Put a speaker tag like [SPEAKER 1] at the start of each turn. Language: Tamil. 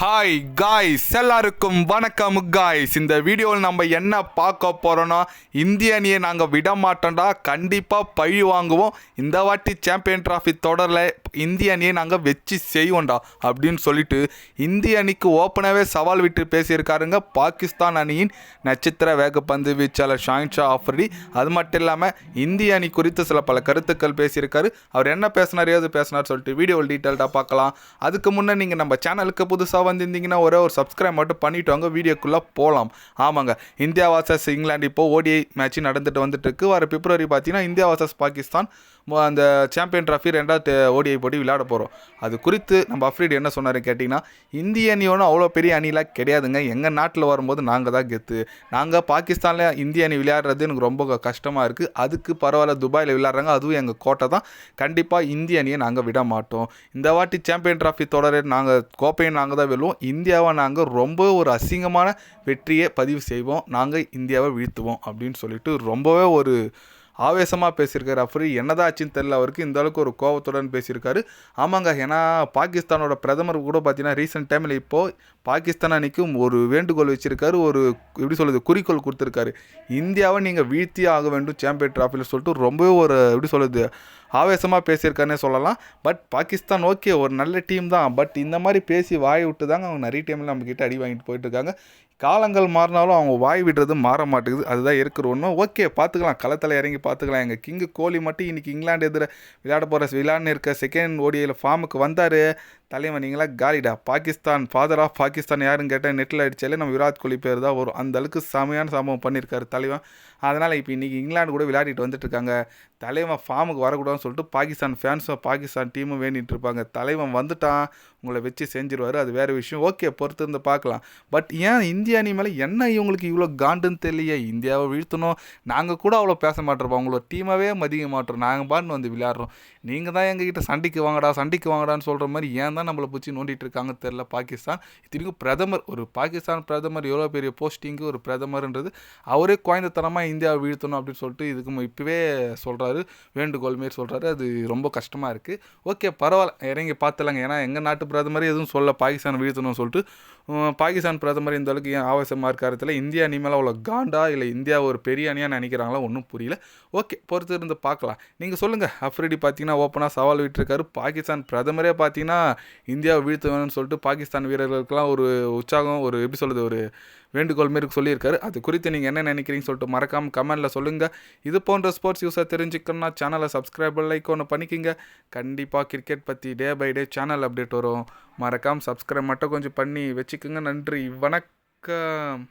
[SPEAKER 1] ஹாய் காய்ஸ், எல்லாருக்கும் வணக்கம் காய்ஸ். இந்த வீடியோவில் நம்ம என்ன பார்க்க போகிறோன்னா, இந்திய அணியை நாங்கள் விட மாட்டோம்டா, கண்டிப்பாக பழி வாங்குவோம். இந்த வாட்டி சாம்பியன் டிராஃபி தொடரில் இந்திய அணியை நாங்கள் வச்சு செய்வோம்டா அப்படின்னு சொல்லிட்டு இந்திய அணிக்கு ஓப்பனாகவே சவால் விட்டு பேசியிருக்காருங்க பாகிஸ்தான் அணியின் நட்சத்திர வேகப்பந்து வீச்சாளர் ஷாஹின் ஷா ஆஃப்ரிடி. அது மட்டும் இல்லாமல் இந்திய அணி குறித்து சில பல கருத்துக்கள் பேசியிருக்காரு. அவர் என்ன பேசினார், ஏது பேசினார் சொல்லிட்டு வீடியோவில் டீட்டெயில்டாக பார்க்கலாம். அதுக்கு முன்னே நீங்கள் நம்ம சேனலுக்கு புதுசாக வந்திருந்தீங்கன்னா ஒரே ஒரு சப்ஸ்கிரைப் மட்டும் பண்ணிவிட்டு வாங்க, வீடியோக்குள்ளே போகலாம். ஆமாங்க, இந்தியா வாசஸ் இங்கிலாந்து இப்போது ஓடிஐ மேட்ச் நடந்துட்டு வந்துட்டு இருக்கு. வர பிப்ரவரி பார்த்தீங்கன்னா இந்தியா வாசஸ் பாகிஸ்தான் அந்த சாம்பியன் ட்ராஃபி 2வது ஓடிஐ போட்டி விளையாட போகிறோம். அது குறித்து நம்ம அஃப்ரீடி என்ன சொன்னார் கேட்டிங்கன்னா, இந்திய அணி ஒன்றும் அவ்வளோ பெரிய அணிலாம் கிடையாதுங்க, எங்கள் நாட்டில் வரும்போது நாங்கள் தான் கெத்து. நாங்கள் பாகிஸ்தானில் இந்திய அணி விளையாடுறது எனக்கு ரொம்ப கஷ்டமாக இருக்குது, அதுக்கு பரவாயில்ல, துபாயில் விளையாடுறாங்க, அதுவும் எங்கள் கோட்டை தான், கண்டிப்பாக இந்திய அணியை நாங்கள் விட மாட்டோம். இந்த வாட்டி சாம்பியன் ட்ராஃபி தொடரை நாங்கள் கோப்பையை நாங்கள் தான் வெல்லுவோம். இந்தியாவை நாங்கள் ரொம்ப ஒரு அசிங்கமான வெற்றியை பதிவு செய்வோம், நாங்கள் இந்தியாவை வீழ்த்துவோம் அப்படின்னு சொல்லிட்டு ரொம்பவே ஒரு ஆவேசமாக பேசியிருக்காரு. அஃப்ரி என்னதான் ஆச்சுன்னு தெரியல, அவருக்கு இந்த அளவுக்கு ஒரு கோபத்துடன் பேசியிருக்காரு. ஆமாங்க, ஏன்னா பாகிஸ்தானோட பிரதமர் கூட பார்த்தீங்கன்னா ரீசெண்ட் டைமில் இப்போது பாகிஸ்தான் அணிக்கும் ஒரு வேண்டுகோள் வச்சுருக்காரு, ஒரு எப்படி சொல்கிறது குறிக்கோள் கொடுத்துருக்காரு. இந்தியாவை நீங்கள் வீழ்த்தியே ஆக வேண்டும் சாம்பியன் ட்ராஃபியில் சொல்லிட்டு ரொம்பவே ஒரு எப்படி சொல்கிறது ஆவேசமாக பேசியிருக்காருன்னே சொல்லலாம். பட் பாகிஸ்தான் ஓகே, ஒரு நல்ல டீம் தான், பட் இந்த மாதிரி பேசி வாய் விட்டு தாங்க அவங்க நிறைய டைமில் நம்மக்கிட்ட அடி வாங்கிட்டு போயிட்டுருக்காங்க. காலங்கள் மாறினாலும் அவங்க வாய் விடுறது மாற மாட்டேங்குது, அதுதான் இருக்கிற ஒன்று. ஓகே, பார்த்துக்கலாம், களத்தில் இறங்கி பார்த்துக்கலாம். எங்கள் கிங்கு கோலி மட்டும் இன்றைக்கி இங்கிலாந்து எதிர விளையாட இருக்க செகண்ட் ஓடிஐயில் ஃபார்முக்கு வந்தார். தலைவன் நீங்களா காலிடா, பாகிஸ்தான் ஃபாதர் ஆஃப் பாகிஸ்தான் யாருன்னு கேட்டால் நெட்டில் அடித்தாலே நம்ம விராட் கோலி பேர் தான் வரும். அந்த அளவுக்கு செமையான சம்பவம் பண்ணியிருக்காரு தலைவன். அதனால் இப்போ இன்றைக்கி இங்கிலாந்து கூட விளையாடிட்டு வந்துட்டுருக்காங்க. தலைவன் ஃபார்முக்கு வரக்கூடாதுன்னு சொல்லிட்டு பாகிஸ்தான் ஃபேன்ஸும் பாகிஸ்தான் டீமும் வேண்டிகிட்டு இருப்பாங்க. தலைவன் வந்துட்டான், உங்களை வச்சு செஞ்சிருவார், அது வேறு விஷயம். ஓகே, பொறுத்து இருந்து பார்க்கலாம். பட் ஏன் இந்திய அணி மேலே என்ன இவங்களுக்கு இவ்வளோ காண்டுன்னு தெரியலையே. இந்தியாவை வீழ்த்தணும், நாங்கள் கூட அவ்வளோ பேச மாட்டோம், அவங்களோட டீமாகவே மதிக்க மாட்டோம், நாங்கள் பாட்டுன்னு வந்து விளையாடுறோம். நீங்கள் தான் எங்ககிட்ட சண்டைக்கு வாங்கடான்னு சொல்கிற மாதிரி ஏன் தான் நம்மளை பிடிச்சி நோண்டிட்டு இருக்காங்க தெரில பாகிஸ்தான். இத்தனைக்கும் பிரதமர், ஒரு பாகிஸ்தான் பிரதமர் எவ்வளோ பெரிய போஸ்டிங்கு ஒரு பிரதமர்ன்றது, அவரே குழந்தைத்தனமாக இந்தியாவை வீழ்த்தணும் அப்படின்னு சொல்லிட்டு இதுக்கு இப்போவே சொல்கிறாரு, வேண்டுகோள் மாரி சொல்கிறாரு. அது ரொம்ப கஷ்டமாக இருக்குது. ஓகே, பரவாயில்ல, இறங்கி பார்த்துலாங்க. ஏன்னா எங்கள் நாட்டு பிரதமர் எதுவும் சொல்ல பாகிஸ்தான் வீழ்த்தணும்னு சொல்லிட்டு. பாகிஸ்தான் பிரதமர் இந்த அளவுக்கு ஏன் ஆவேசமாக இருக்காரத்தில் இந்தியா அணி மேலே அவ்வளோ காண்டா, இல்லை இந்தியா ஒரு பெரிய அணியாக நினைக்கிறாங்களா, ஒன்றும் புரியல. ஓகே, பொறுத்து இருந்து பார்க்கலாம். நீங்கள் சொல்லுங்கள். அஃப்ரிடி பார்த்தீங்கன்னா ஓப்பனாக சவால் விட்டுருக்காரு. பாகிஸ்தான் பிரதமரே பார்த்தீங்கன்னா இந்தியாவை வீழ்த்த வேணும்னு சொல்லிட்டு பாகிஸ்தான் வீரர்களுக்கெல்லாம் ஒரு உற்சாகம், ஒரு எப்படி சொல்கிறது, ஒரு வேண்டுகோள் மாரி சொல்லியிருக்காரு. அது குறித்து நீங்கள் என்ன நினைக்கிறீங்கன்னு சொல்லிட்டு மறக்காமல் கமெண்டில் சொல்லுங்கள். இது போன்ற ஸ்போர்ட்ஸ் யூஸாக தெரிஞ்சுக்கணும்னா சேனலை சப்ஸ்கிரைப் லைக் ஒன்று பண்ணிக்கிங்க. கண்டிப்பாக கிரிக்கெட் பற்றி day by day channel update வரும். மறக்காமல் சப்ஸ்கிரைப் மட்டும் கொஞ்சம் பண்ணி வச்சுக்கோங்க. நன்றி, வணக்கம்.